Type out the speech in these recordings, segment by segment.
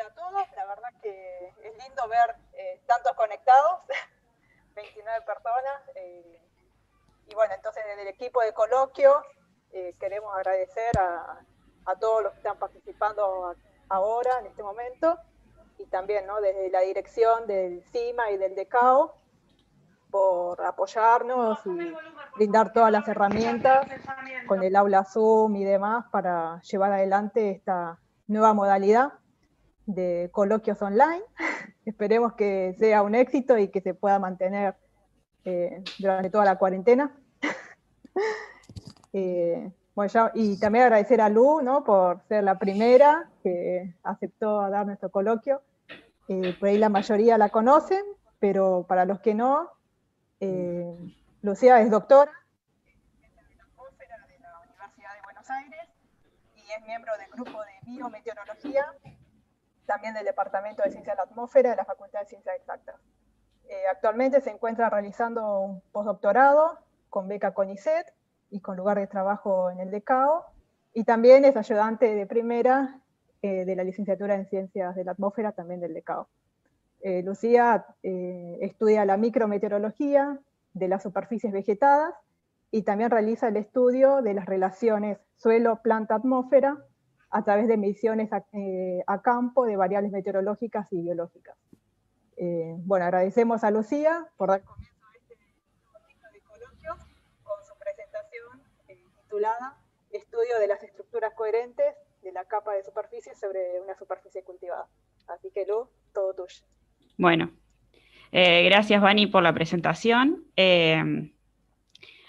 Hola a todos, la verdad que es lindo ver tantos conectados, 29 personas. Y bueno, entonces desde el equipo de coloquio queremos agradecer a todos los que están participando ahora, en este momento, y también, ¿no?, desde la dirección del CIMA y del DECAO, por apoyarnos y brindar todas las herramientas con el aula Zoom y demás para llevar adelante esta nueva modalidad de coloquios online. Esperemos que sea un éxito y que se pueda mantener durante toda la cuarentena. Bueno, y también agradecer a Lu, ¿no?, por ser la primera que aceptó a dar nuestro coloquio. Por ahí la mayoría la conocen, pero para los que no, Lucía es doctora en atmósfera de la Universidad de Buenos Aires y es miembro del grupo de biometeorología, también del Departamento de Ciencias de la Atmósfera de la Facultad de Ciencias Exactas. Actualmente se encuentra realizando un postdoctorado con beca CONICET y con lugar de trabajo en el DECAO, y también es ayudante de primera de la licenciatura en Ciencias de la Atmósfera, también del DECAO. Lucía estudia la micrometeorología de las superficies vegetadas y también realiza el estudio de las relaciones suelo-planta-atmósfera a través de mediciones a campo de variables meteorológicas y biológicas. Bueno, agradecemos a Lucía por dar comienzo a este ciclo de coloquios con su presentación titulada Estudio de las estructuras coherentes de la capa de superficie sobre una superficie cultivada. Así que, Lu, todo tuyo. Bueno, gracias, Vani, por la presentación.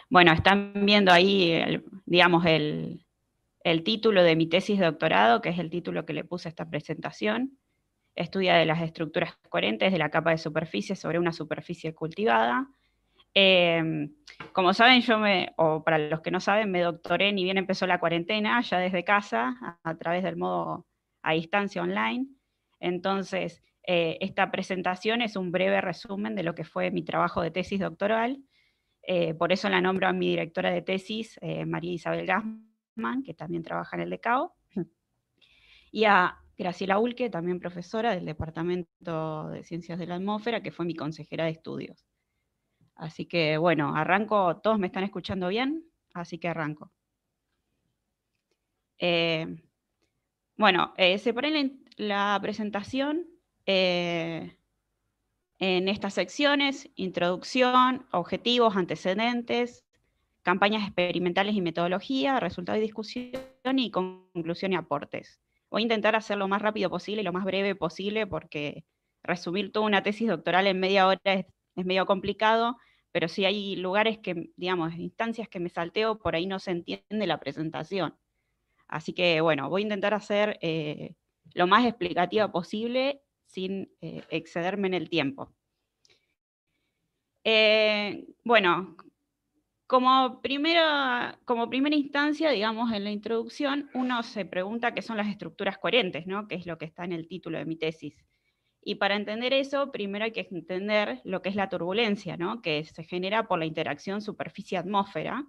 Bueno, están viendo ahí, digamos, el título de mi tesis de doctorado, que es el título que le puse a esta presentación. Estudia de las estructuras coherentes de la capa de superficie sobre una superficie cultivada. Como saben, o para los que no saben, me doctoré ni bien empezó la cuarentena, ya desde casa, a través del modo a distancia online. Entonces, esta presentación es un breve resumen de lo que fue mi trabajo de tesis doctoral. Por eso la nombro a mi directora de tesis, María Isabel Gassman, que también trabaja en el DECAO, y a Graciela Ulque, también profesora del Departamento de Ciencias de la Atmósfera, que fue mi consejera de estudios. Así que, bueno, arranco. ¿Todos me están escuchando bien? Así que arranco. Bueno, separé la presentación en estas secciones: introducción, objetivos, antecedentes, campañas experimentales y metodología, resultado y discusión, y conclusión y aportes. Voy a intentar hacerlo lo más rápido posible y lo más breve posible, porque resumir toda una tesis doctoral en media hora es medio complicado, pero sí hay lugares que, digamos, instancias que me salteo, por ahí no se entiende la presentación. Así que, bueno, voy a intentar hacer lo más explicativa posible sin excederme en el tiempo. Bueno, como primera instancia, digamos, en la introducción, uno se pregunta qué son las estructuras coherentes, ¿no?, que es lo que está en el título de mi tesis. Y para entender eso, primero hay que entender lo que es la turbulencia, ¿no?, que se genera por la interacción superficie-atmósfera.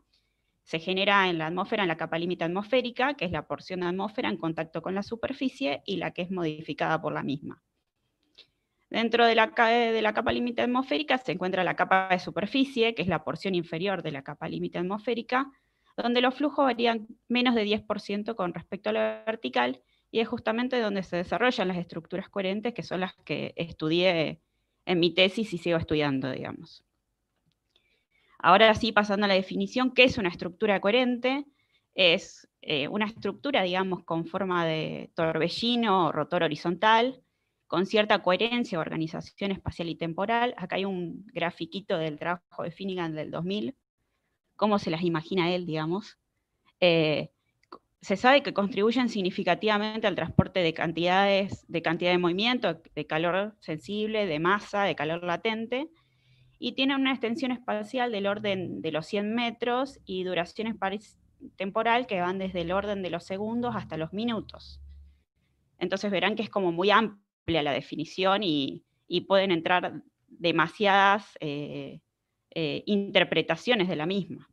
Se genera en la atmósfera, en la capa límite atmosférica, que es la porción de atmósfera en contacto con la superficie, y la que es modificada por la misma. Dentro de la capa límite atmosférica se encuentra la capa de superficie, que es la porción inferior de la capa límite atmosférica, donde los flujos varían menos de 10% con respecto a la vertical, y es justamente donde se desarrollan las estructuras coherentes, que son las que estudié en mi tesis y sigo estudiando, digamos. Ahora sí, pasando a la definición, ¿qué es una estructura coherente? Es una estructura, digamos, con forma de torbellino o rotor horizontal, con cierta coherencia, organización espacial y temporal. Acá hay un grafiquito del trabajo de Finnegan del 2000, cómo se las imagina él, digamos. Se sabe que contribuyen significativamente al transporte de cantidad de movimiento, de calor sensible, de masa, de calor latente, y tienen una extensión espacial del orden de los 100 metros y duración temporal que van desde el orden de los segundos hasta los minutos. Entonces verán que es como muy amplia la definición y pueden entrar demasiadas interpretaciones de la misma.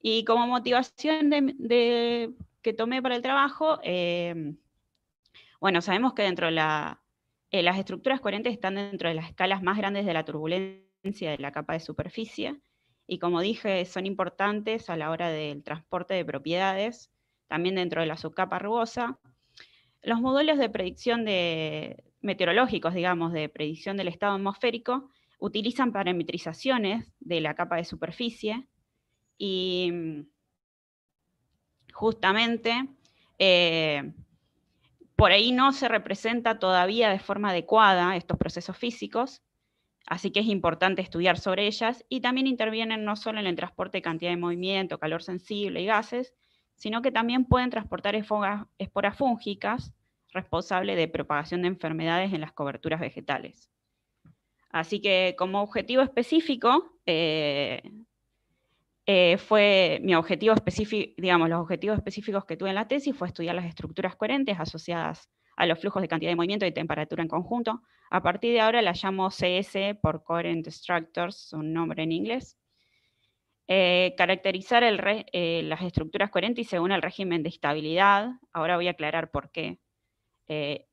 Y como motivación que tomé para el trabajo, Bueno, sabemos que dentro de las estructuras coherentes están dentro de las escalas más grandes de la turbulencia de la capa de superficie, y como dije, son importantes a la hora del transporte de propiedades, también dentro de la subcapa rugosa. Los modelos de predicción meteorológicos, digamos, de predicción del estado atmosférico, utilizan parametrizaciones de la capa de superficie, y justamente por ahí no se representa todavía de forma adecuada estos procesos físicos, así que es importante estudiar sobre ellas, y también intervienen no solo en el transporte de cantidad de movimiento, calor sensible y gases, sino que también pueden transportar esporas fúngicas responsables de propagación de enfermedades en las coberturas vegetales. Así que como objetivo específico, fue mi objetivo específico, digamos, los objetivos específicos que tuve en la tesis fue estudiar las estructuras coherentes asociadas a los flujos de cantidad de movimiento y temperatura en conjunto. A partir de ahora la llamo CS por Coherent Structures, un nombre en inglés. Caracterizar las estructuras coherentes según el régimen de estabilidad. Ahora voy a aclarar por qué.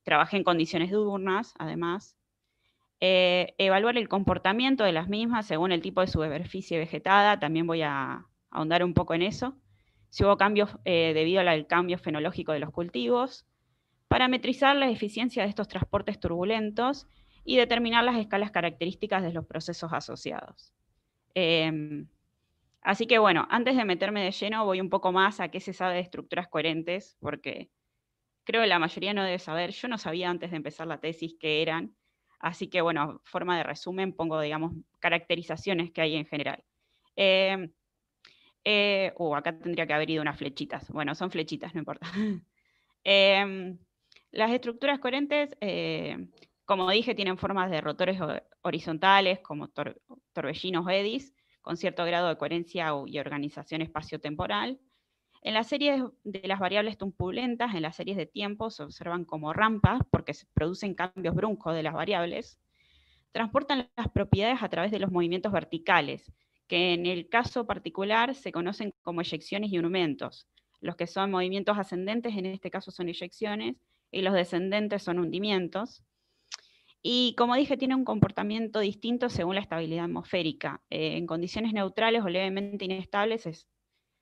Trabajé en condiciones diurnas, además. Evaluar el comportamiento de las mismas según el tipo de superficie vegetada, también voy a ahondar un poco en eso. Si hubo cambios debido al cambio fenológico de los cultivos. Parametrizar la eficiencia de estos transportes turbulentos y determinar las escalas características de los procesos asociados. Así que bueno, antes de meterme de lleno voy un poco más a qué se sabe de estructuras coherentes, porque creo que la mayoría no debe saber. Yo no sabía antes de empezar la tesis qué eran. Así que, bueno, forma de resumen, pongo, digamos, caracterizaciones que hay en general. Acá tendría que haber ido unas flechitas. Bueno, son flechitas, no importa. Las estructuras coherentes, como dije, tienen formas de rotores horizontales, como torbellinos o eddies, con cierto grado de coherencia y organización espaciotemporal. En las series de las variables turbulentas, en las series de tiempo, se observan como rampas porque se producen cambios bruscos de las variables. Transportan las propiedades a través de los movimientos verticales, que en el caso particular se conocen como eyecciones y hundimientos. Los que son movimientos ascendentes, en este caso son eyecciones, y los descendentes son hundimientos. Y como dije, tiene un comportamiento distinto según la estabilidad atmosférica. En condiciones neutrales o levemente inestables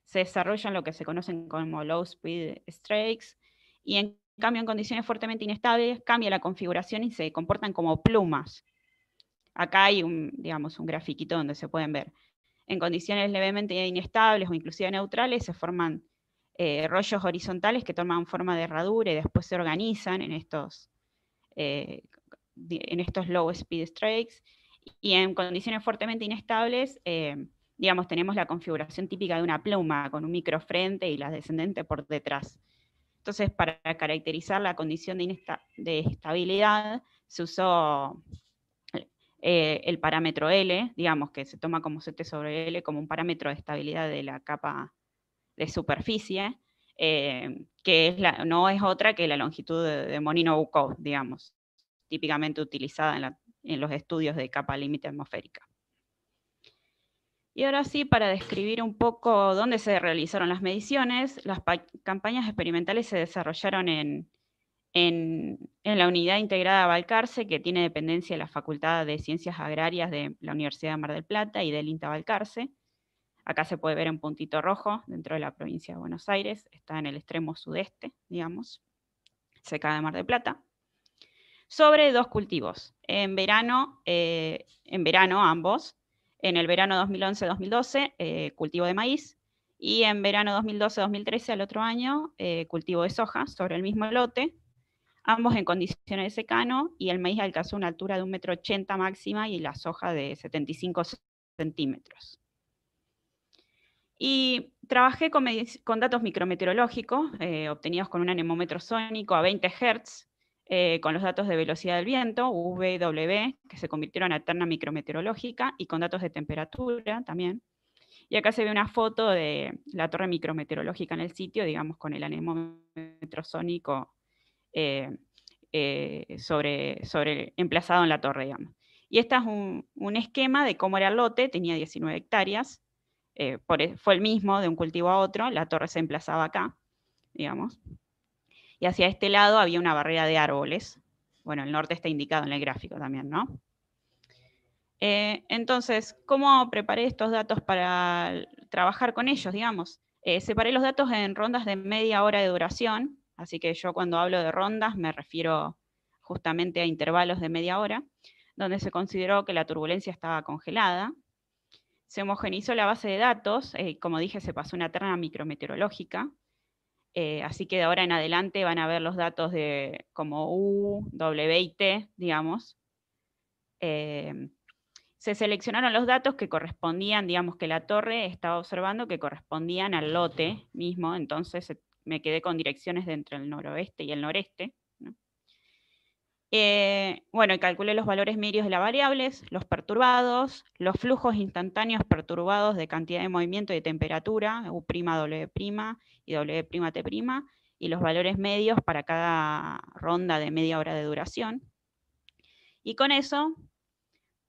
se desarrollan lo que se conocen como low speed strikes, y en cambio en condiciones fuertemente inestables cambia la configuración y se comportan como plumas. Acá hay digamos, un grafiquito donde se pueden ver. En condiciones levemente inestables o inclusive neutrales se forman rollos horizontales que toman forma de herradura y después se organizan en estos low speed strikes, y en condiciones fuertemente inestables, digamos, tenemos la configuración típica de una pluma con un microfrente y la descendente por detrás. Entonces, para caracterizar la condición de estabilidad, se usó el parámetro L, digamos, que se toma como CT sobre L, como un parámetro de estabilidad de la capa de superficie, que no es otra que la longitud de Monino-Bukov, digamos, típicamente utilizada en los estudios de capa límite atmosférica. Y ahora sí, para describir un poco dónde se realizaron las mediciones, las campañas experimentales se desarrollaron en la Unidad Integrada Balcarce, que tiene dependencia de la Facultad de Ciencias Agrarias de la Universidad de Mar del Plata y del INTA Balcarce. Acá se puede ver en puntito rojo, dentro de la provincia de Buenos Aires, está en el extremo sudeste, digamos, cerca de Mar del Plata. Sobre 2 cultivos, en verano ambos, en el verano 2011-2012, cultivo de maíz, y en verano 2012-2013, al otro año, cultivo de soja sobre el mismo lote, ambos en condiciones de secano, y el maíz alcanzó una altura de 1,80 m máxima y la soja de 75 centímetros. Y trabajé con datos micrometeorológicos obtenidos con un anemómetro sónico a 20 Hz, con los datos de velocidad del viento, V y W, que se convirtieron a terna micrometeorológica, y con datos de temperatura también. Y acá se ve una foto de la torre micrometeorológica en el sitio, digamos, con el anemómetro sónico emplazado en la torre, digamos. Y este es un esquema de cómo era el lote, tenía 19 hectáreas, fue el mismo de un cultivo a otro, la torre se emplazaba acá, digamos. y hacia este lado había una barrera de árboles. Bueno, el norte está indicado en el gráfico también, ¿no? Entonces, ¿cómo preparé estos datos para trabajar con ellos, digamos? Separé los datos en rondas de media hora de duración, así que yo cuando hablo de rondas me refiero justamente a intervalos de media hora, donde se consideró que la turbulencia estaba congelada. Se homogeneizó la base de datos, como dije, se pasó una terna micrometeorológica, así que de ahora en adelante van a ver los datos de como U, W y T, digamos. Se seleccionaron los datos que correspondían, digamos que la torre estaba observando que correspondían al lote mismo, entonces me quedé con direcciones de entre el noroeste y el noreste, ¿no? Bueno, y calculé los valores medios de las variables, los perturbados, los flujos instantáneos perturbados de cantidad de movimiento y de temperatura, U', W' y W', y los valores medios para cada ronda de media hora de duración. Y con eso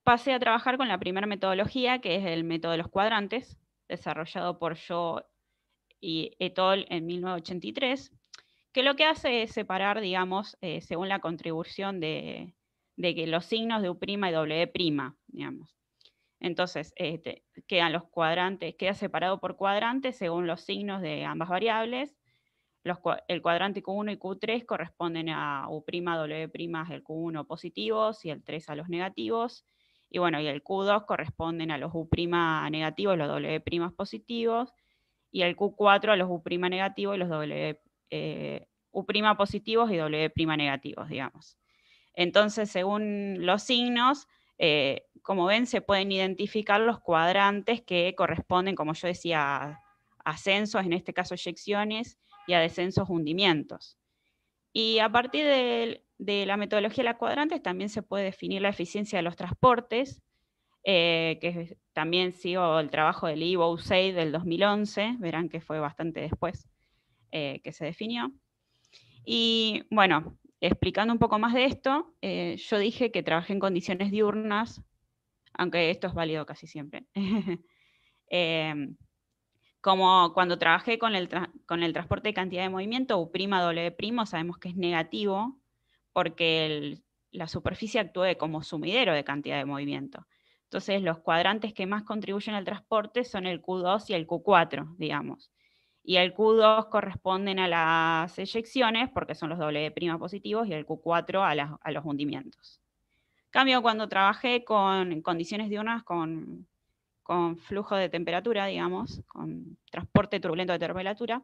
pasé a trabajar con la primera metodología, que es el método de los cuadrantes, desarrollado por Zhou y et al. En 1983, que lo que hace es separar, digamos, según la contribución de que los signos de U' y W', digamos. Entonces, quedan los cuadrantes, queda separado por cuadrantes según los signos de ambas variables. El cuadrante Q1 y Q3 corresponden a U', W', el Q1 positivos y el 3 a los negativos. Y bueno, y el Q2 corresponden a los U' negativos, los W' positivos, y el Q4 a los U' negativos y los U' positivos y W' negativos, digamos. Entonces, según los signos, como ven, se pueden identificar los cuadrantes que corresponden, como yo decía, a ascensos, en este caso eyecciones, y a descensos, hundimientos. Y a partir de la metodología de los cuadrantes también se puede definir la eficiencia de los transportes, que también sigo el trabajo del Ivo USAID del 2011, verán que fue bastante después que se definió. Y bueno, explicando un poco más de esto, yo dije que trabajé en condiciones diurnas, aunque esto es válido casi siempre. Como cuando trabajé con el transporte de cantidad de movimiento, U', W', sabemos que es negativo, porque la superficie actúa como sumidero de cantidad de movimiento. Entonces, los cuadrantes que más contribuyen al transporte son el Q2 y el Q4, digamos. Y el Q2 corresponden a las eyecciones, porque son los W' positivos, y el Q4 a los hundimientos. En cambio, cuando trabajé con condiciones diurnas, con flujo de temperatura, digamos, con transporte turbulento de temperatura,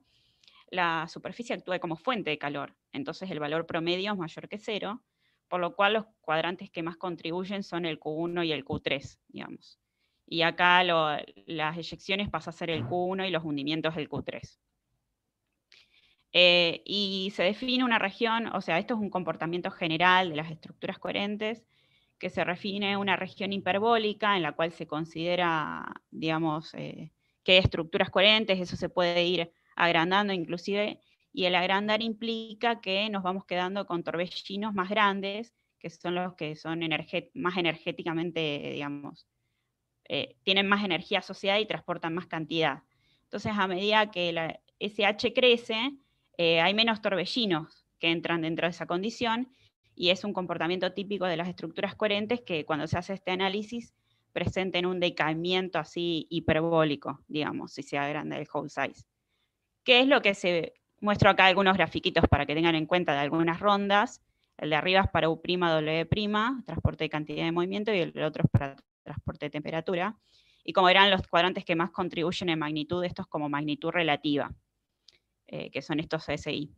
la superficie actúa como fuente de calor, entonces el valor promedio es mayor que 0, por lo cual los cuadrantes que más contribuyen son el Q1 y el Q3, digamos. Y acá las eyecciones pasan a ser el Q1 y los hundimientos el Q3. Y se define una región, o sea, esto es un comportamiento general de las estructuras coherentes, que se define una región hiperbólica en la cual se considera, digamos, que hay estructuras coherentes, eso se puede ir agrandando inclusive, y el agrandar implica que nos vamos quedando con torbellinos más grandes, que son los que son más energéticamente, digamos, tienen más energía asociada y transportan más cantidad. Entonces, a medida que la SH crece, hay menos torbellinos que entran dentro de esa condición, y es un comportamiento típico de las estructuras coherentes que cuando se hace este análisis presenten un decaimiento así hiperbólico, digamos, si se agranda el whole size. ¿Qué es lo que se muestro acá? Algunos grafiquitos para que tengan en cuenta de algunas rondas. El de arriba es para U', W', transporte de cantidad de movimiento, y el otro es para transporte de temperatura. Y como verán, los cuadrantes que más contribuyen en magnitud, estos como magnitud relativa, que son estos SI.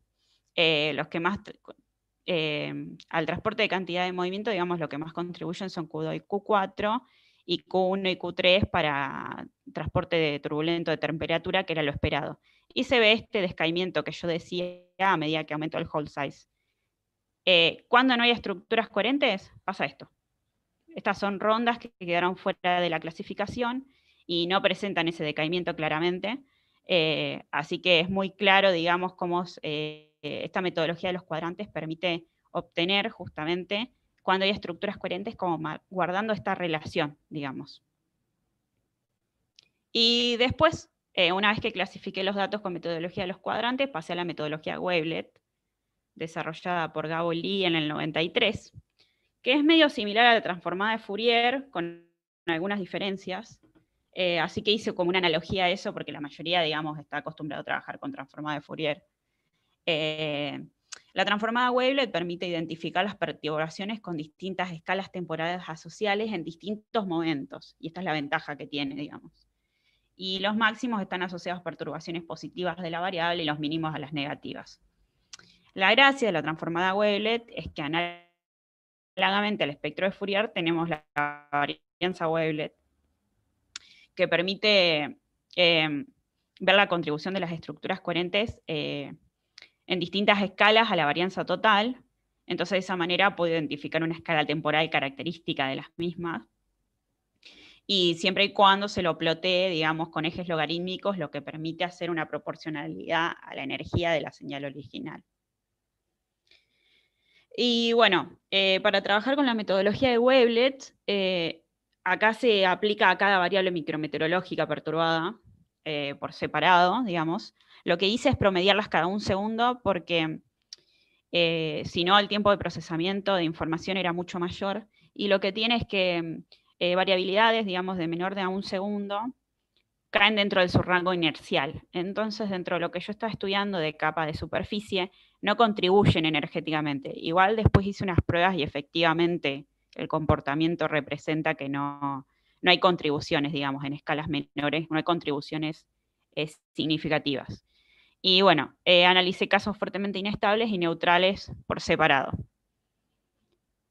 Los que más, al transporte de cantidad de movimiento, digamos, lo que más contribuyen son Q2 y Q4, y Q1 y Q3 para transporte de turbulento de temperatura, que era lo esperado. Y se ve este descaimiento que yo decía a medida que aumenta el whole size. Cuando no hay estructuras coherentes, pasa esto. Estas son rondas que quedaron fuera de la clasificación y no presentan ese decaimiento claramente. Así que es muy claro, digamos, cómo esta metodología de los cuadrantes permite obtener justamente cuando hay estructuras coherentes, como guardando esta relación, digamos. Y después, una vez que clasifiqué los datos con metodología de los cuadrantes, pasé a la metodología Wavelet, desarrollada por Gabo y Lee en el 93, que es medio similar a la transformada de Fourier, con algunas diferencias. Así que hice como una analogía a eso, porque la mayoría, digamos, está acostumbrado a trabajar con transformada de Fourier. La transformada Wavelet permite identificar las perturbaciones con distintas escalas temporales asociales en distintos momentos, y esta es la ventaja que tiene, digamos. Y los máximos están asociados a perturbaciones positivas de la variable y los mínimos a las negativas. La gracia de la transformada Wavelet es que análogamente al espectro de Fourier tenemos la varianza Wavelet, que permite ver la contribución de las estructuras coherentes en distintas escalas a la varianza total. Entonces, de esa manera puedo identificar una escala temporal característica de las mismas. Y siempre y cuando se lo plotee, digamos, con ejes logarítmicos, lo que permite hacer una proporcionalidad a la energía de la señal original. Y bueno, para trabajar con la metodología de Wavelet, acá se aplica a cada variable micrometeorológica perturbada por separado, digamos. Lo que hice es promediarlas cada un segundo porque si no el tiempo de procesamiento de información era mucho mayor. Y lo que tiene es que variabilidades, digamos, de menor de a un segundo, caen dentro de su rango inercial. Entonces, dentro de lo que yo estaba estudiando de capa de superficie, no contribuyen energéticamente. Igual después hice unas pruebas y efectivamente el comportamiento representa que no hay contribuciones, digamos, en escalas menores, no hay contribuciones significativas. Y bueno, analicé casos fuertemente inestables y neutrales por separado,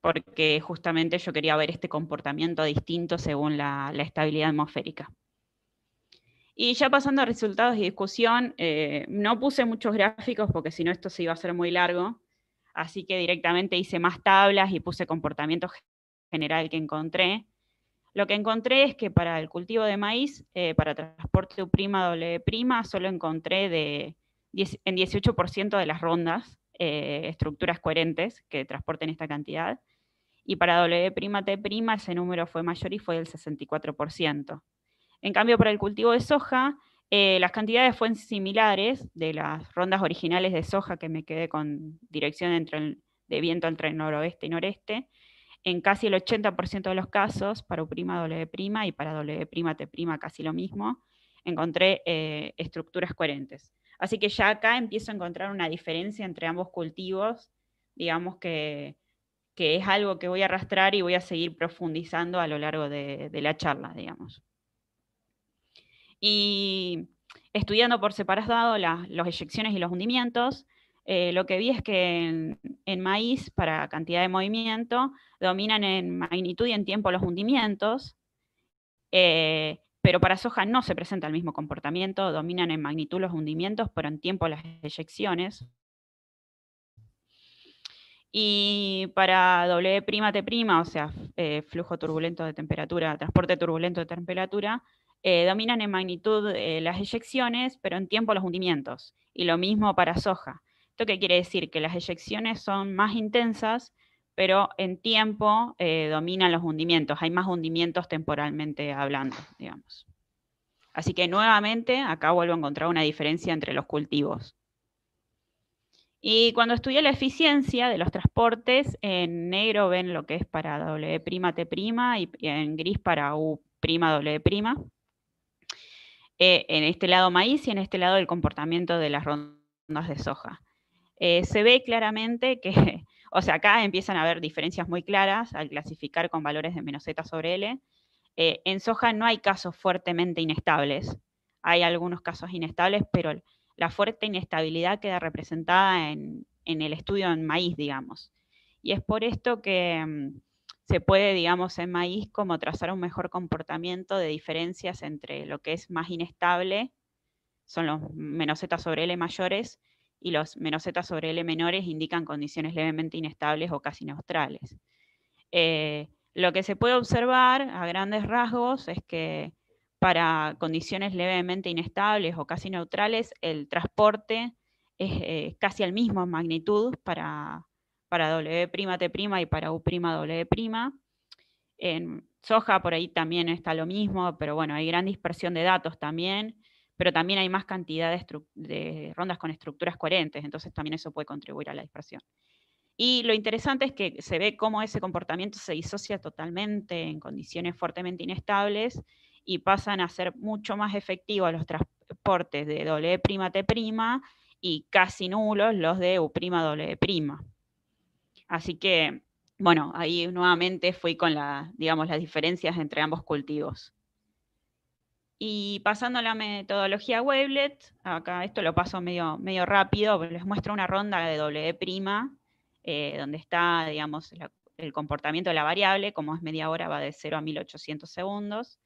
porque justamente yo quería ver este comportamiento distinto según la estabilidad atmosférica. Y ya pasando a resultados y discusión, no puse muchos gráficos porque si no esto se iba a hacer muy largo, así que directamente hice más tablas y puse comportamiento general que encontré. Lo que encontré es que para el cultivo de maíz, para transporte U', W', solo encontré en 18% de las rondas estructuras coherentes que transporten esta cantidad, y para W', T', ese número fue mayor y fue del 64%. En cambio, para el cultivo de soja, las cantidades fueron similares de las rondas originales de soja, que me quedé con dirección de viento entre el noroeste y noreste, en casi el 80% de los casos, para U', W', y para W', T' casi lo mismo, encontré estructuras coherentes. Así que ya acá empiezo a encontrar una diferencia entre ambos cultivos, digamos que es algo que voy a arrastrar y voy a seguir profundizando a lo largo de la charla, digamos. Y estudiando por separado las eyecciones y los hundimientos, lo que vi es que en maíz, para cantidad de movimiento, dominan en magnitud y en tiempo los hundimientos, pero para soja no se presenta el mismo comportamiento, dominan en magnitud los hundimientos, pero en tiempo las eyecciones. Y para W', T', o sea, flujo turbulento de temperatura, transporte turbulento de temperatura, dominan en magnitud las eyecciones, pero en tiempo los hundimientos. Y lo mismo para soja. ¿Esto qué quiere decir? Que las eyecciones son más intensas, pero en tiempo dominan los hundimientos. Hay más hundimientos temporalmente hablando, digamos. Así que nuevamente acá vuelvo a encontrar una diferencia entre los cultivos. Y cuando estudié la eficiencia de los transportes, en negro ven lo que es para W', T' y en gris para U', W'. En este lado maíz y en este lado el comportamiento de las rondas de soja. Se ve claramente que, o sea, acá empiezan a haber diferencias muy claras al clasificar con valores de menos z sobre L. En soja no hay casos fuertemente inestables. Hay algunos casos inestables, pero la fuerte inestabilidad queda representada en el estudio en maíz, digamos. Y es por esto que se puede, digamos, en maíz como trazar un mejor comportamiento de diferencias entre lo que es más inestable, son los menos z sobre L mayores, y los menos z sobre L menores indican condiciones levemente inestables o casi neutrales. Lo que se puede observar a grandes rasgos es que para condiciones levemente inestables o casi neutrales, el transporte es casi al mismo en magnitud para W', T' y para U', W'. En soja por ahí también está lo mismo, pero bueno, hay gran dispersión de datos también, pero también hay más cantidad de rondas con estructuras coherentes, entonces también eso puede contribuir a la dispersión. Y lo interesante es que se ve cómo ese comportamiento se disocia totalmente en condiciones fuertemente inestables y pasan a ser mucho más efectivos los transportes de W'T' y casi nulos los de U'W'. Así que, bueno, ahí nuevamente fui con digamos, las diferencias entre ambos cultivos. Y pasando a la metodología Wavelet, acá esto lo paso medio rápido, pero les muestro una ronda de W', donde está, digamos, el comportamiento de la variable, como es media hora, va de 0 a 1800 segundos.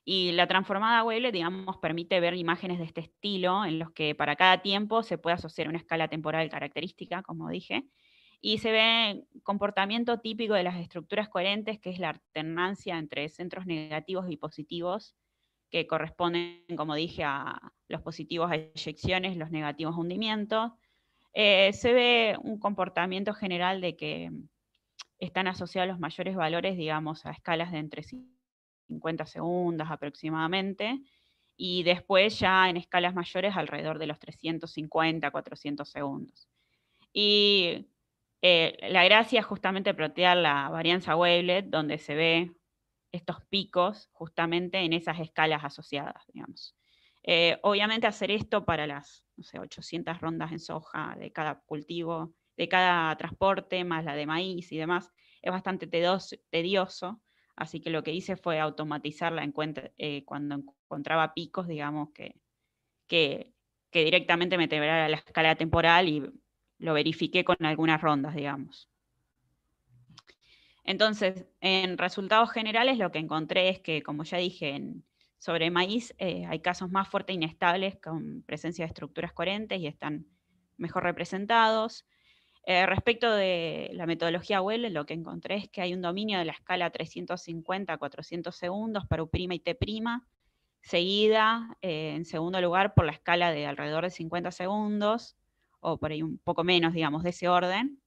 Y la transformada Wavelet, digamos, permite ver imágenes de este estilo, en los que para cada tiempo se puede asociar una escala temporal característica, como dije, y se ve comportamiento típico de las estructuras coherentes, que es la alternancia entre centros negativos y positivos, que corresponden, como dije, a los positivos a eyecciones, los negativos a hundimiento. Se ve un comportamiento general de que están asociados los mayores valores, digamos, a escalas de entre 50 segundos aproximadamente, y después ya en escalas mayores alrededor de los 350, 400 segundos. Y la gracia es justamente plotear la varianza Wavelet, donde se ve estos picos justamente en esas escalas asociadas, digamos. Obviamente hacer esto para las, no sé, 800 rondas en soja de cada cultivo, de cada transporte, más la de maíz y demás, es bastante tedioso, así que lo que hice fue automatizarla cuando encontraba picos, digamos, que directamente me a la escala temporal y lo verifiqué con algunas rondas, digamos. Entonces, en resultados generales lo que encontré es que, como ya dije, sobre maíz hay casos más fuertes e inestables con presencia de estructuras coherentes y están mejor representados. Respecto de la metodología Wavelet, lo que encontré es que hay un dominio de la escala 350 a 400 segundos para U' y T', seguida en segundo lugar por la escala de alrededor de 50 segundos, o por ahí un poco menos, digamos, de ese orden.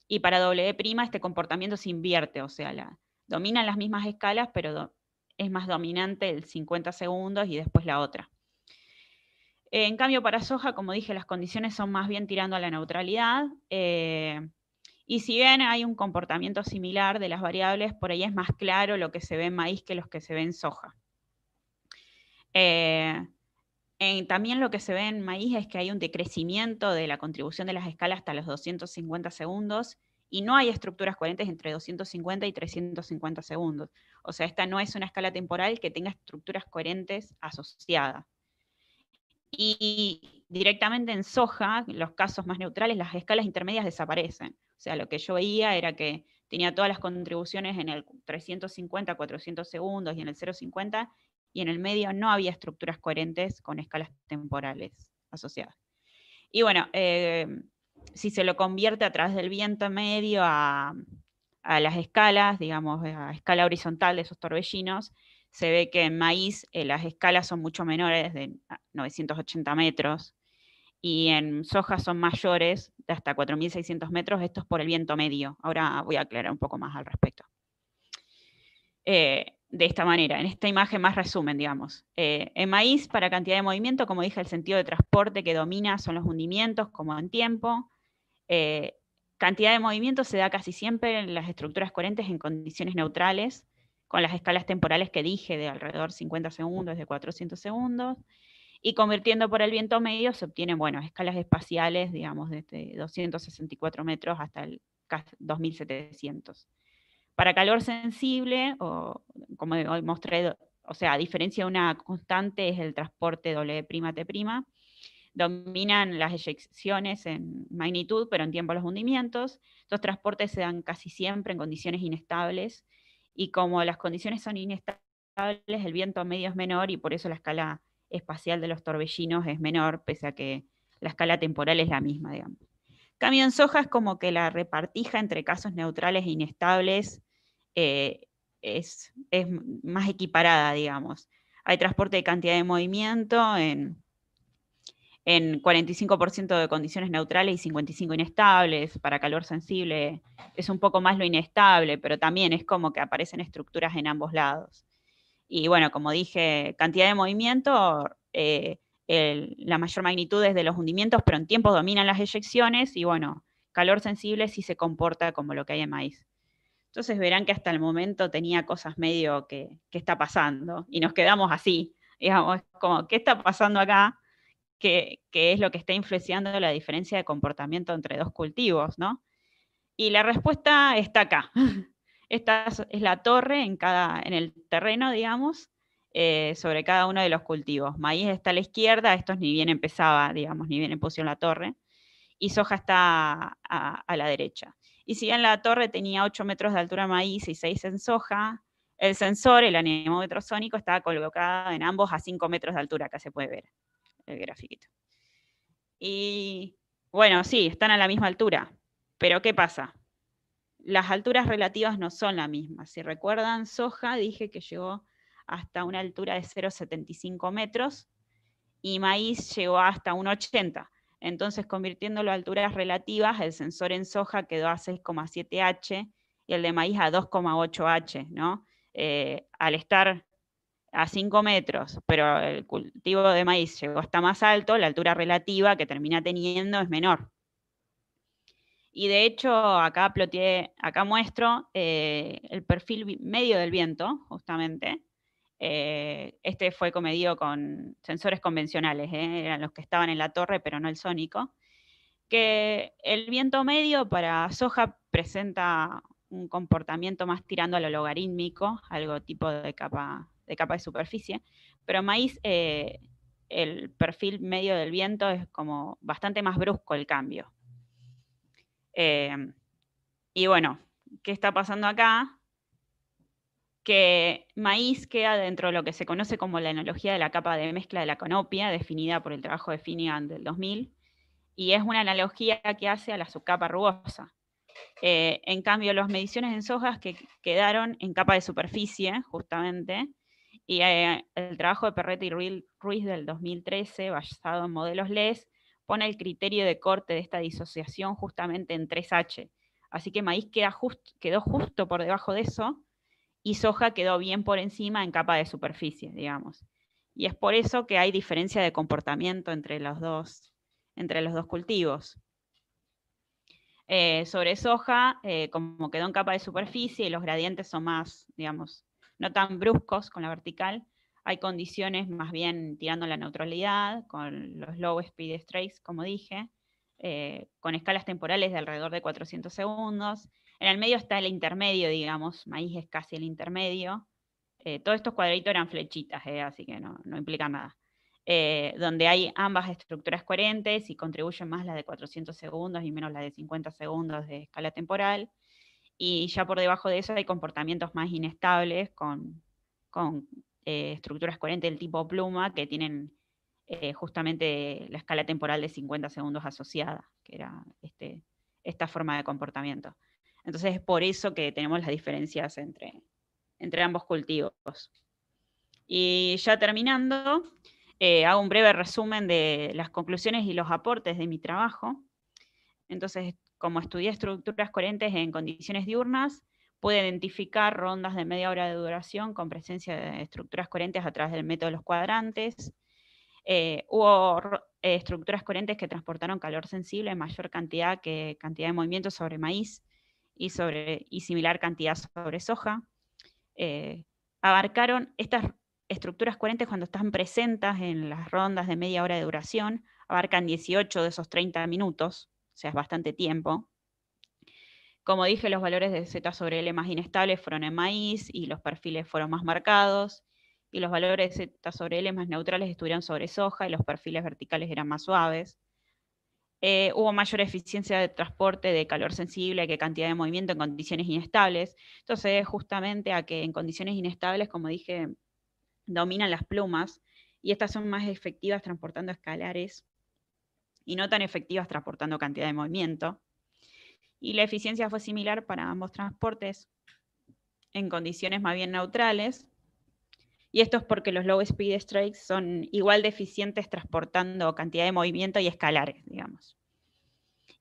Y para W' este comportamiento se invierte, o sea, dominan las mismas escalas, pero es más dominante el 50 segundos y después la otra. En cambio, para soja, como dije, las condiciones son más bien tirando a la neutralidad. Y si bien hay un comportamiento similar de las variables, por ahí es más claro lo que se ve en maíz que los que se ve en soja. También lo que se ve en maíz es que hay un decrecimiento de la contribución de las escalas hasta los 250 segundos y no hay estructuras coherentes entre 250 y 350 segundos. O sea, esta no es una escala temporal que tenga estructuras coherentes asociadas. Y directamente en soja, los casos más neutrales, las escalas intermedias desaparecen. O sea, lo que yo veía era que tenía todas las contribuciones en el 350, 400 segundos y en el 0,50, y en el medio no había estructuras coherentes con escalas temporales asociadas. Y bueno, si se lo convierte a través del viento medio a las escalas, digamos, a escala horizontal de esos torbellinos, se ve que en maíz las escalas son mucho menores, de 980 metros, y en soja son mayores, de hasta 4.600 metros, esto es por el viento medio. Ahora voy a aclarar un poco más al respecto. De esta manera, en esta imagen más resumen, digamos. En maíz, para cantidad de movimiento, como dije, el sentido de transporte que domina son los hundimientos, como en tiempo. Cantidad de movimiento se da casi siempre en las estructuras coherentes en condiciones neutrales, con las escalas temporales que dije de alrededor 50 segundos, de 400 segundos, y convirtiendo por el viento medio se obtienen, bueno, escalas espaciales, digamos, desde 264 metros hasta el 2700. Para calor sensible, o como hoy mostré, o sea, a diferencia de una constante, es el transporte W', dominan las eyecciones en magnitud, pero en tiempo los hundimientos. Estos transportes se dan casi siempre en condiciones inestables, y como las condiciones son inestables, el viento medio es menor, y por eso la escala espacial de los torbellinos es menor, pese a que la escala temporal es la misma, digamos. Cambio en soja es como que la repartija entre casos neutrales e inestables es más equiparada, digamos. Hay transporte de cantidad de movimiento en 45% de condiciones neutrales y 55% inestables. Para calor sensible es un poco más lo inestable, pero también es como que aparecen estructuras en ambos lados. Y bueno, como dije, cantidad de movimiento, la mayor magnitud es de los hundimientos, pero en tiempos dominan las eyecciones, y bueno, calor sensible sí se comporta como lo que hay en maíz. Entonces verán que hasta el momento tenía cosas medio que está pasando, y nos quedamos así, digamos, como, ¿qué está pasando acá? ¿Qué es lo que está influenciando la diferencia de comportamiento entre dos cultivos, ¿no? Y la respuesta está acá. Esta es la torre en el terreno, digamos, sobre cada uno de los cultivos. Maíz está a la izquierda, estos ni bien empezaba, digamos, ni bien pusieron la torre, y soja está a la derecha. Y si bien la torre tenía 8 metros de altura de maíz y 6 en soja, el sensor, el anemómetro sónico, estaba colocado en ambos a 5 metros de altura, acá se puede ver el grafiquito. Y bueno, sí, están a la misma altura, pero ¿qué pasa? Las alturas relativas no son las mismas. Si recuerdan, soja dije que llegó hasta una altura de 0,75 metros y maíz llegó hasta 1,80. Entonces, convirtiéndolo a alturas relativas, el sensor en soja quedó a 6,7 H y el de maíz a 2,8 H, ¿no? Al estar a 5 metros, pero el cultivo de maíz llegó hasta más alto, la altura relativa que termina teniendo es menor. Y de hecho, acá muestro el perfil medio del viento, justamente. Este fue medido con sensores convencionales, eran los que estaban en la torre, pero no el sónico. Que el viento medio para soja presenta un comportamiento más tirando a lo logarítmico, algo tipo de capa de superficie, pero maíz, el perfil medio del viento es como bastante más brusco el cambio. Y bueno, ¿qué está pasando acá? Que maíz queda dentro de lo que se conoce como la enología de la capa de mezcla de la conopia, definida por el trabajo de Finnegan del 2000, y es una analogía que hace a la subcapa rugosa. En cambio, las mediciones en sojas que quedaron en capa de superficie, justamente, y el trabajo de Perretta y Ruiz del 2013, basado en modelos LES, pone el criterio de corte de esta disociación justamente en 3H. Así que maíz quedó justo por debajo de eso, y soja quedó bien por encima en capa de superficie, digamos. Y es por eso que hay diferencia de comportamiento entre los dos cultivos. Sobre soja, como quedó en capa de superficie y los gradientes son más, digamos, no tan bruscos con la vertical, hay condiciones más bien tirando la neutralidad, con los low speed strikes, como dije, con escalas temporales de alrededor de 400 segundos. En el medio está el intermedio, digamos, maíz es casi el intermedio. Todos estos cuadritos eran flechitas, así que no implican nada. Donde hay ambas estructuras coherentes y contribuyen más la de 400 segundos y menos la de 50 segundos de escala temporal. Y ya por debajo de eso hay comportamientos más inestables con estructuras coherentes del tipo pluma que tienen justamente la escala temporal de 50 segundos asociada, que era esta forma de comportamiento. Entonces es por eso que tenemos las diferencias entre ambos cultivos. Y ya terminando, hago un breve resumen de las conclusiones y los aportes de mi trabajo. Entonces, como estudié estructuras coherentes en condiciones diurnas, pude identificar rondas de media hora de duración con presencia de estructuras coherentes a través del método de los cuadrantes. Hubo estructuras coherentes que transportaron calor sensible en mayor cantidad que cantidad de movimiento sobre maíz y similar cantidad sobre soja. Abarcaron estas estructuras coherentes cuando están presentes en las rondas de media hora de duración, abarcan 18 de esos 30 minutos, o sea, es bastante tiempo. Como dije, los valores de Z sobre L más inestables fueron en maíz y los perfiles fueron más marcados, y los valores de Z sobre L más neutrales estuvieron sobre soja y los perfiles verticales eran más suaves. Hubo mayor eficiencia de transporte de calor sensible que cantidad de movimiento en condiciones inestables. Entonces, justamente a que en condiciones inestables, como dije, dominan las plumas, y estas son más efectivas transportando escalares y no tan efectivas transportando cantidad de movimiento. Y la eficiencia fue similar para ambos transportes en condiciones más bien neutrales. Y esto es porque los low speed strikes son igual de eficientes transportando cantidad de movimiento y escalares, digamos.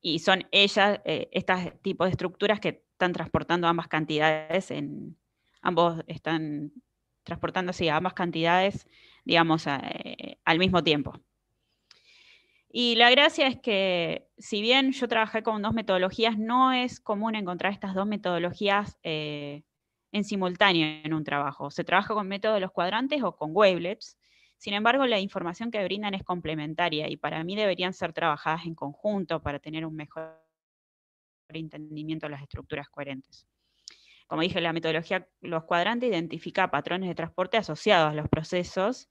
Y son estos tipos de estructuras que están transportando ambas cantidades, ambos están transportando así ambas cantidades, digamos, al mismo tiempo. Y la gracia es que, si bien yo trabajé con 2 metodologías, no es común encontrar estas 2 metodologías en simultáneo en un trabajo. Se trabaja con método de los cuadrantes o con wavelets. Sin embargo, la información que brindan es complementaria y para mí deberían ser trabajadas en conjunto para tener un mejor entendimiento de las estructuras coherentes. Como dije, la metodología los cuadrantes identifica patrones de transporte asociados a los procesos,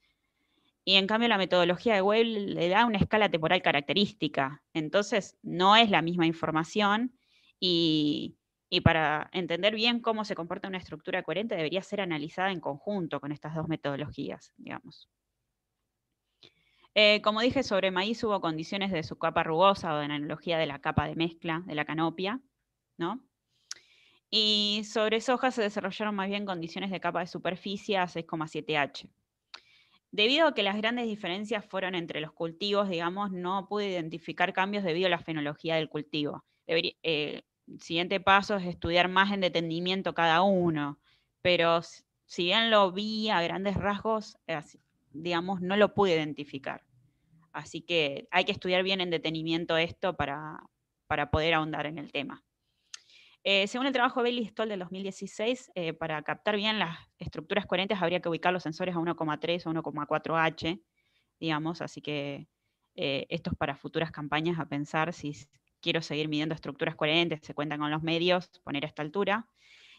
y en cambio la metodología de Wave le da una escala temporal característica. Entonces no es la misma información, y para entender bien cómo se comporta una estructura coherente debería ser analizada en conjunto con estas 2 metodologías, digamos. Como dije, sobre maíz hubo condiciones de su capa rugosa o de analogía de la capa de mezcla de la canopia, ¿no? Y sobre soja se desarrollaron más bien condiciones de capa de superficie a 6,7H. Debido a que las grandes diferencias fueron entre los cultivos, digamos, no pude identificar cambios debido a la fenología del cultivo. El siguiente paso es estudiar más en detenimiento cada uno, pero si bien lo vi a grandes rasgos, digamos, no lo pude identificar. Así que hay que estudiar bien en detenimiento esto para poder ahondar en el tema. Según el trabajo de Bailey Stoll del 2016, para captar bien las estructuras coherentes habría que ubicar los sensores a 1,3 o 1,4H, digamos, así que esto es para futuras campañas a pensar si quiero seguir midiendo estructuras coherentes, se cuentan con los medios, poner a esta altura.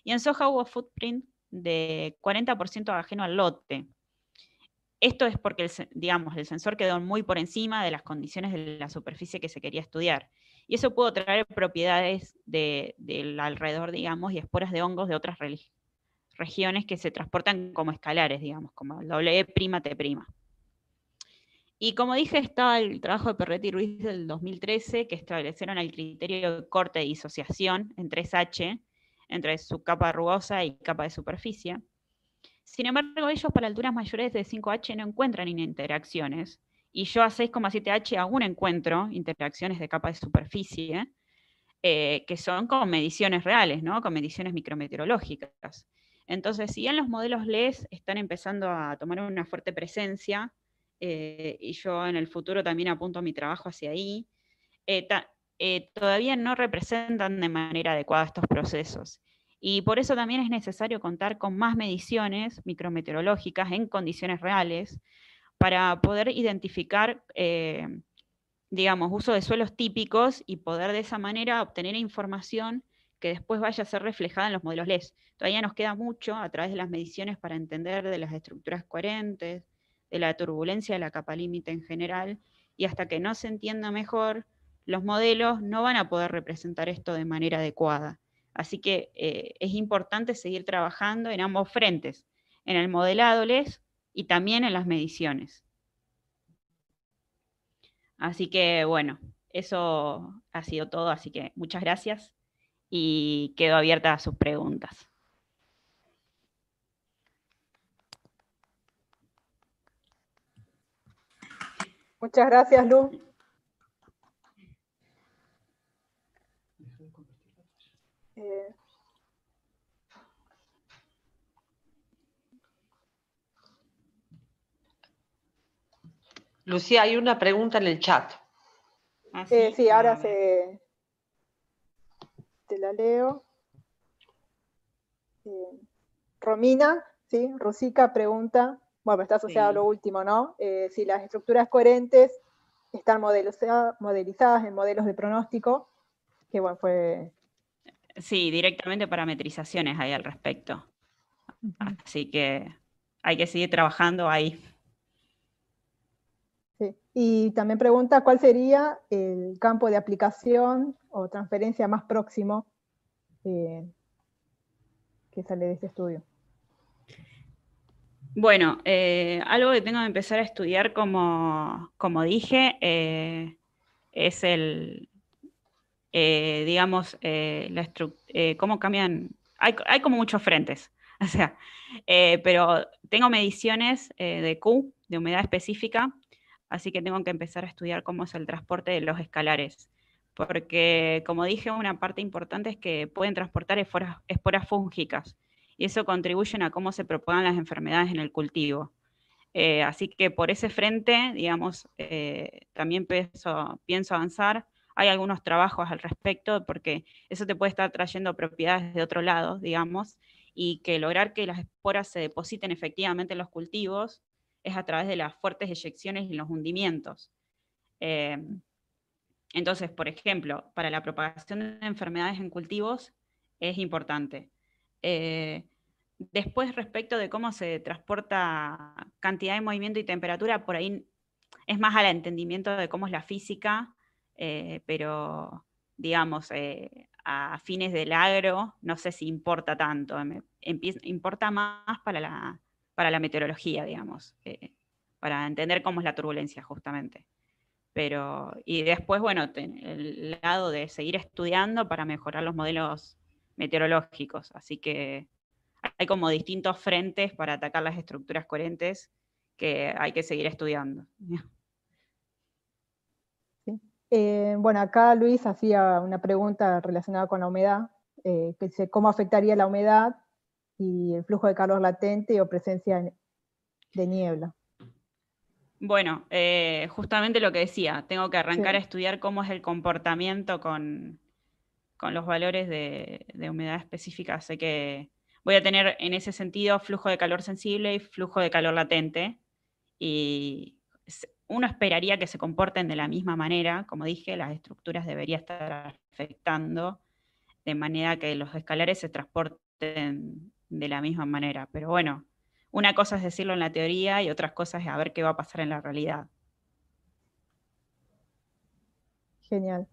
Y en soja hubo footprint de 40% ajeno al lote. Esto es porque, digamos, el sensor quedó muy por encima de las condiciones de la superficie que se quería estudiar. Y eso pudo traer propiedades del alrededor, digamos, y esporas de hongos de otras regiones que se transportan como escalares, digamos, como el W''T'. Y como dije, está el trabajo de Perretti y Ruiz del 2013, que establecieron el criterio de corte de disociación en 3H, entre su capa rugosa y capa de superficie. Sin embargo, ellos para alturas mayores de 5H no encuentran interacciones, y yo a 6,7H aún encuentro interacciones de capa de superficie, que son con mediciones reales, ¿no? Con mediciones micrometeorológicas. Entonces, si bien los modelos LES están empezando a tomar una fuerte presencia, y yo en el futuro también apunto mi trabajo hacia ahí, todavía no representan de manera adecuada estos procesos. Y por eso también es necesario contar con más mediciones micrometeorológicas en condiciones reales para poder identificar, digamos, uso de suelos típicos y poder de esa manera obtener información que después vaya a ser reflejada en los modelos LES. Todavía nos queda mucho a través de las mediciones para entender de las estructuras coherentes, de la turbulencia de la capa límite en general, y hasta que no se entienda mejor, los modelos no van a poder representar esto de manera adecuada. Así que es importante seguir trabajando en ambos frentes, en el modelado LES y también en las mediciones. Así que bueno, eso ha sido todo, así que muchas gracias y quedo abierta a sus preguntas. Muchas gracias, Lu. Lucía, hay una pregunta en el chat. ¿Ah, sí? Sí, ahora te la leo. Romina, ¿sí? Rusica pregunta, bueno, está asociado a lo último, ¿no? Si las estructuras coherentes están modelizadas en modelos de pronóstico, que bueno, fue... Sí, directamente parametrizaciones hay al respecto. Así que hay que seguir trabajando ahí. Sí. Y también pregunta cuál sería el campo de aplicación o transferencia más próximo que sale de este estudio. Bueno, algo que tengo que empezar a estudiar, como dije, es digamos, cómo cambian. Hay como muchos frentes, o sea, pero tengo mediciones de Q, de humedad específica, así que tengo que empezar a estudiar cómo es el transporte de los escalares, porque como dije, una parte importante es que pueden transportar esporas fúngicas, y eso contribuye a cómo se propagan las enfermedades en el cultivo. Así que por ese frente, digamos, también pienso avanzar. Hay algunos trabajos al respecto, porque eso te puede estar trayendo propiedades de otro lado, digamos, y que lograr que las esporas se depositen efectivamente en los cultivos es a través de las fuertes eyecciones y los hundimientos. Entonces, por ejemplo, para la propagación de enfermedades en cultivos es importante. Después, respecto de cómo se transporta cantidad de movimiento y temperatura, por ahí es más al entendimiento de cómo es la física, pero digamos, a fines del agro, no sé si importa tanto, importa más para la meteorología, digamos, para entender cómo es la turbulencia justamente. Y después, bueno, el lado de seguir estudiando para mejorar los modelos meteorológicos, así que hay como distintos frentes para atacar las estructuras coherentes que hay que seguir estudiando. Sí. Bueno, acá Luis hacía una pregunta relacionada con la humedad, que dice, ¿cómo afectaría la humedad y el flujo de calor latente o presencia de niebla? Bueno, justamente lo que decía, tengo que arrancar Sí. a estudiar cómo es el comportamiento con los valores de humedad específica. Sé que voy a tener en ese sentido flujo de calor sensible y flujo de calor latente, y uno esperaría que se comporten de la misma manera. Como dije, las estructuras deberían estar afectando de manera que los escalares se transporten de la misma manera. Pero bueno, una cosa es decirlo en la teoría y otra cosa es a ver qué va a pasar en la realidad. Genial.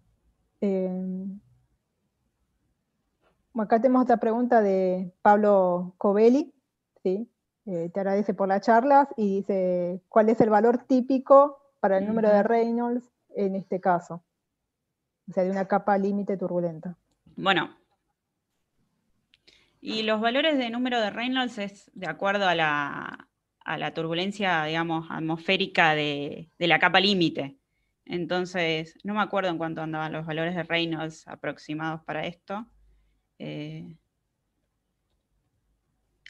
Acá tenemos otra pregunta de Pablo Covelli, ¿sí? Te agradece por las charlas y dice, ¿cuál es el valor típico para el número de Reynolds en este caso? O sea, de una capa límite turbulenta. Bueno, y los valores de número de Reynolds es de acuerdo a la turbulencia, digamos, atmosférica de la capa límite. Entonces, no me acuerdo en cuánto andaban los valores de Reynolds aproximados para esto.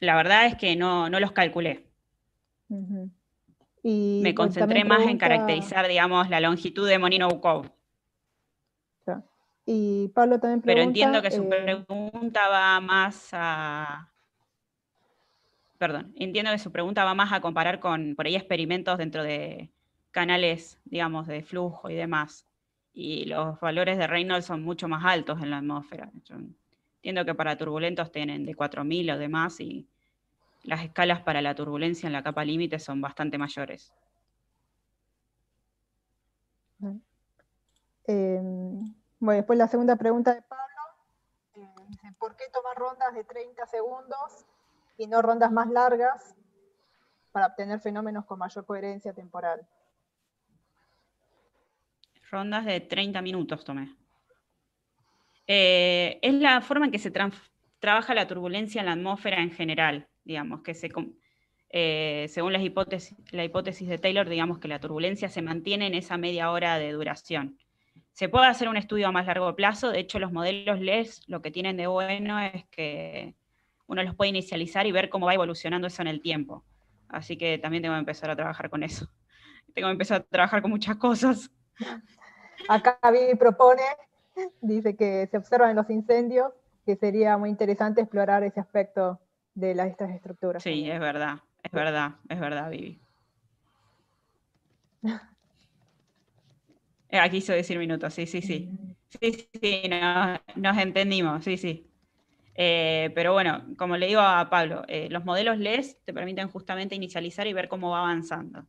La verdad es que no los calculé. Uh-huh. Y Me bueno, también concentré más en pregunta, caracterizar, digamos, la longitud de Monino-Bukov. ya. Y Pablo también Pero pregunta, entiendo que su pregunta va más a... Perdón, entiendo que su pregunta va más a comparar con, por ahí, experimentos dentro de canales, digamos, de flujo y demás. Y los valores de Reynolds son mucho más altos en la atmósfera. Yo entiendo que para turbulentos tienen de 4000 o demás, y las escalas para la turbulencia en la capa límite son bastante mayores. bueno, después la segunda pregunta de Pablo, dice, ¿por qué tomar rondas de 30 segundos y no rondas más largas para obtener fenómenos con mayor coherencia temporal? Rondas de 30 minutos tomé. Es la forma en que se trabaja la turbulencia en la atmósfera en general, digamos, que según la hipótesis de Taylor, digamos que la turbulencia se mantiene en esa media hora de duración. Se puede hacer un estudio a más largo plazo. De hecho, los modelos LES lo que tienen de bueno es que uno los puede inicializar y ver cómo va evolucionando eso en el tiempo. Así que también tengo que empezar a trabajar con eso. Tengo que empezar a trabajar con muchas cosas. Acá Vivi propone, dice que se observan en los incendios, que sería muy interesante explorar ese aspecto de estas estructuras. Sí, también. Es verdad, Vivi. Aquí quiso decir minutos, sí. Sí, nos entendimos, sí. Pero bueno, como le digo a Pablo, los modelos LES te permiten justamente inicializar y ver cómo va avanzando.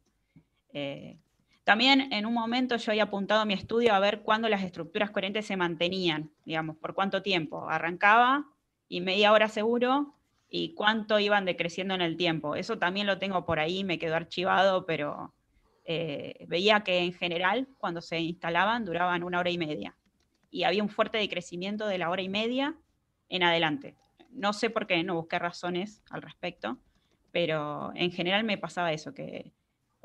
También en un momento yo había apuntado mi estudio a ver cuándo las estructuras coherentes se mantenían, digamos, por cuánto tiempo. Arrancaba y media hora seguro, y cuánto iban decreciendo en el tiempo. Eso también lo tengo por ahí, me quedó archivado, pero veía que en general cuando se instalaban duraban 1 hora y media. Y había un fuerte decrecimiento de la 1 hora y media en adelante. No sé por qué, no busqué razones al respecto, pero en general me pasaba eso, que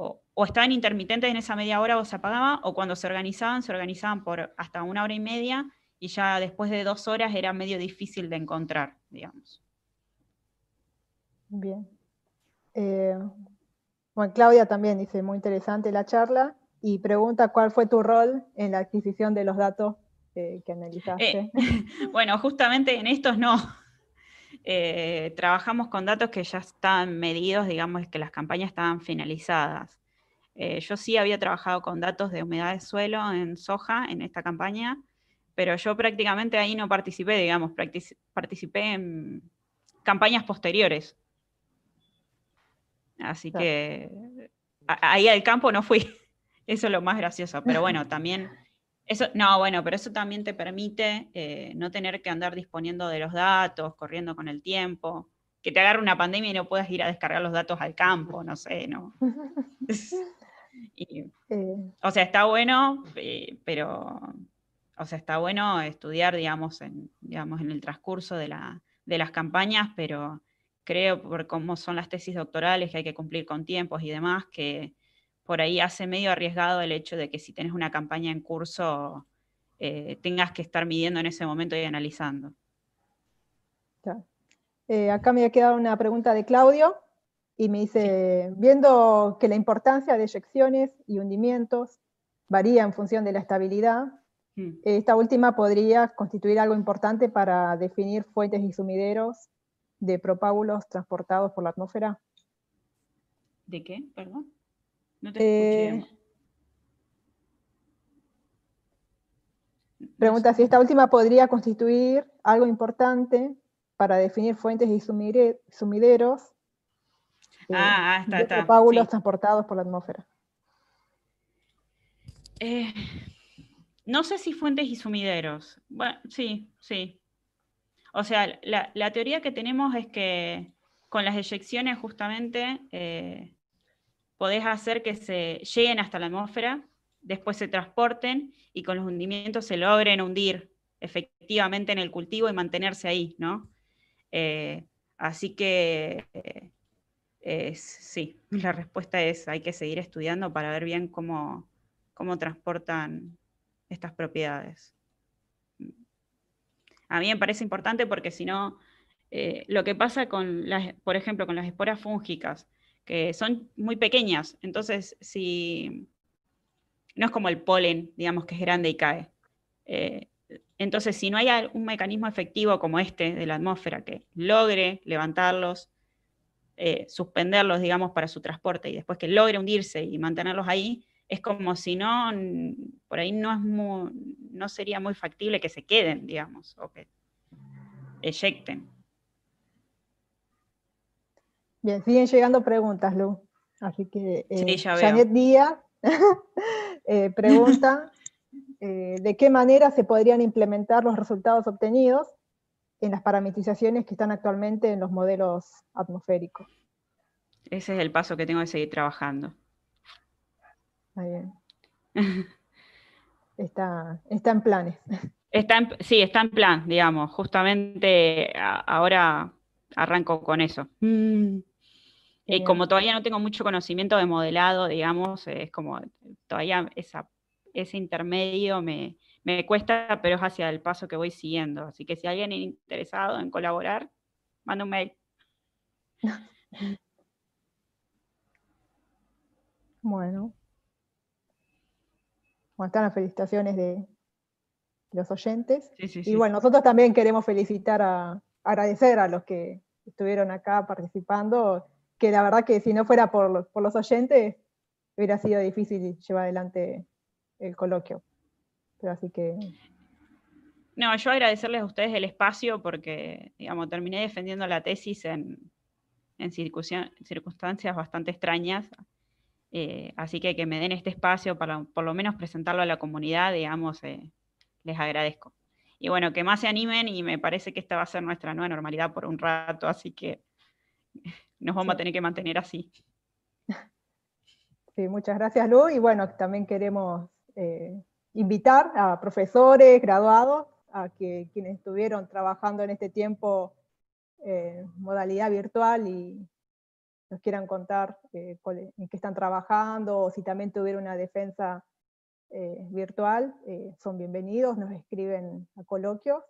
o estaban intermitentes en esa media hora o se apagaba, o cuando se organizaban por hasta 1 hora y media, y ya después de 2 horas era medio difícil de encontrar, digamos. Bien. Bueno, Claudia también dice, muy interesante la charla, y pregunta cuál fue tu rol en la adquisición de los datos que analizaste. Bueno, justamente en estos no. Trabajamos con datos que ya estaban medidos, digamos que las campañas estaban finalizadas. Yo sí había trabajado con datos de humedad de suelo en soja en esta campaña, pero yo prácticamente ahí no participé, digamos, participé en campañas posteriores. Así Claro. que ahí al campo no fui. Eso es lo más gracioso. Pero bueno, también, pero eso también te permite no tener que andar disponiendo de los datos, corriendo con el tiempo, que te agarre una pandemia y no puedas ir a descargar los datos al campo, no sé, ¿no? Y, o sea, está bueno, pero, o sea, está bueno estudiar, digamos, en el transcurso de las campañas, pero creo, por cómo son las tesis doctorales, que hay que cumplir con tiempos y demás, que por ahí hace medio arriesgado el hecho de que si tenés una campaña en curso, tengas que estar midiendo en ese momento y analizando. Claro. Acá me ha quedado una pregunta de Claudio, y me dice, viendo que la importancia de eyecciones y hundimientos varía en función de la estabilidad, esta última podría constituir algo importante para definir fuentes y sumideros de propágulos transportados por la atmósfera. ¿De qué? Perdón. No te escuché. Pregunta si esta última podría constituir algo importante para definir fuentes y sumideros de propágulos sí. transportados por la atmósfera. No sé si fuentes y sumideros. Bueno, sí. O sea, la teoría que tenemos es que con las eyecciones justamente podés hacer que se lleguen hasta la atmósfera, después se transporten y con los hundimientos se logren hundir efectivamente en el cultivo y mantenerse ahí, ¿no? Así que sí, la respuesta es hay que seguir estudiando para ver bien cómo transportan estas propiedades. A mí me parece importante porque si no, lo que pasa por ejemplo, con las esporas fúngicas, que son muy pequeñas, entonces si no es como el polen, digamos que es grande y cae. Entonces, si no hay un mecanismo efectivo como este de la atmósfera que logre levantarlos, suspenderlos, digamos, para su transporte y después que logre hundirse y mantenerlos ahí, es como si no, por ahí no sería muy factible que se queden, digamos, o que eyecten. Bien, siguen llegando preguntas, Lu. Así que Sí, ya Janet veo. Díaz pregunta de qué manera se podrían implementar los resultados obtenidos en las parametrizaciones que están actualmente en los modelos atmosféricos. Ese es el paso que tengo que seguir trabajando. Está bien. Está en planes. Sí, está en plan, digamos. Justamente ahora arranco con eso. Y como todavía no tengo mucho conocimiento de modelado, digamos, es como todavía ese intermedio me cuesta, pero es hacia el paso que voy siguiendo. Así que si alguien es interesado en colaborar, manda un mail. Bueno, están las felicitaciones de los oyentes. Sí. Y bueno, nosotros también queremos agradecer a los que estuvieron acá participando, que la verdad que si no fuera por los oyentes, hubiera sido difícil llevar adelante el coloquio. Pero así que... No, yo agradecerles a ustedes el espacio porque, digamos, terminé defendiendo la tesis en circunstancias bastante extrañas. Así que me den este espacio para por lo menos presentarlo a la comunidad, digamos, les agradezco. Y bueno, que más se animen y me parece que esta va a ser nuestra nueva normalidad por un rato, así que nos vamos a tener que mantener así. Sí, muchas gracias, Lu. Y bueno, también queremos invitar a profesores, graduados, a que quienes estuvieron trabajando en este tiempo en modalidad virtual y nos quieran contar en qué están trabajando, o si también tuvieron una defensa virtual, son bienvenidos, nos escriben a coloquios.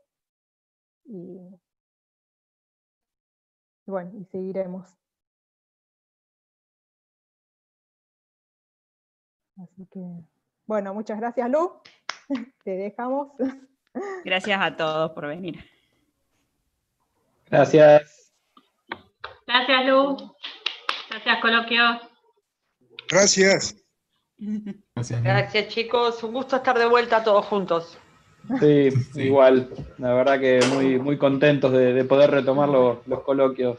Y bueno, y seguiremos. Así que, bueno, muchas gracias, Lu. Te dejamos. Gracias a todos por venir. Gracias. Gracias, Lu. Gracias, coloquio. Gracias. Gracias, Lu. Gracias, chicos. Un gusto estar de vuelta todos juntos. Sí, Sí. igual. La verdad que muy contentos de poder retomar los coloquios.